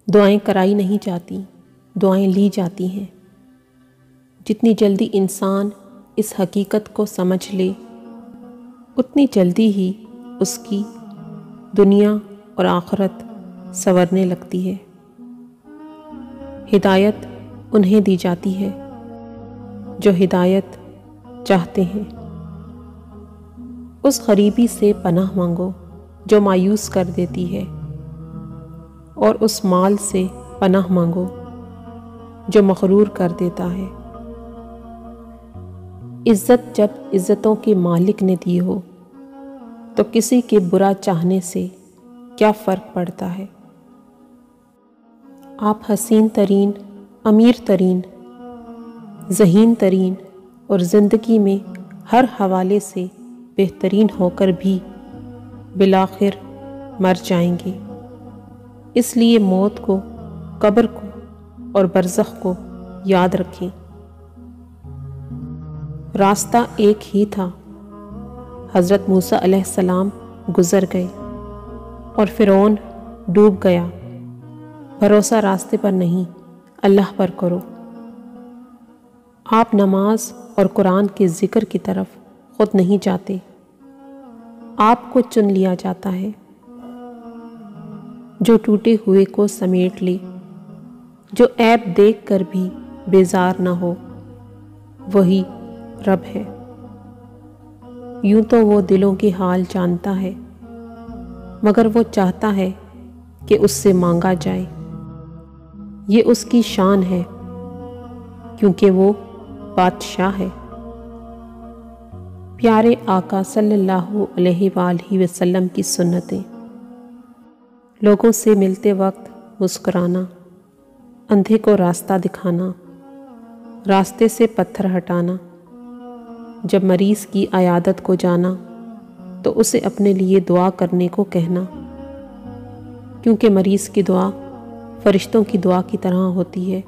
دعائیں کرائی نہیں جاتی، دعائیں لی جاتی ہیں۔ جتنی جلدی انسان اس حقیقت کو سمجھ لے، اتنی جلدی ہی اس کی دنیا اور آخرت سنورنے لگتی ہے۔ ہدایت انہیں دی جاتی ہے جو ہدایت چاہتے ہیں۔ اس غریبی سے پناہ مانگو جو مایوس کر دیتی ہے، اور اس مال سے پناہ مانگو جو مغرور کر دیتا ہے۔ عزت جب عزتوں کے مالک نے دی ہو تو کسی کے برا چاہنے سے کیا فرق پڑتا ہے؟ آپ حسین ترین، امیر ترین، ذہین ترین اور زندگی میں ہر حوالے سے بہترین ہو کر بھی بالآخر مر جائیں گے۔ اس لیے موت کو، قبر کو اور برزخ کو یاد رکھیں۔ راستہ ایک ہی تھا۔ حضرت موسیٰ علیہ السلام گزر گئے اور فرعون ڈوب گیا۔ بھروسہ راستے پر نہیں، اللہ پر کرو۔ آپ نماز اور قرآن کے ذکر کی طرف خود نہیں جاتے، آپ کو چن لیا جاتا ہے۔ جو ٹوٹے ہوئے کو سمیٹ لے، جو عیب دیکھ کر بھی بیزار نہ ہو، وہی رب ہے۔ یوں تو وہ دلوں کے حال جانتا ہے، مگر وہ چاہتا ہے کہ اس سے مانگا جائے۔ یہ اس کی شان ہے، کیونکہ وہ بادشاہ ہے۔ پیارے آقا صلی اللہ علیہ وآلہ وسلم کی سنتیں: لوگوں سے ملتے وقت مسکرانا، اندھے کو راستہ دکھانا، راستے سے پتھر ہٹانا، جب مریض کی عیادت کو جانا تو اسے اپنے لیے دعا کرنے کو کہنا، کیونکہ مریض کی دعا فرشتوں کی دعا کی طرح ہوتی ہے۔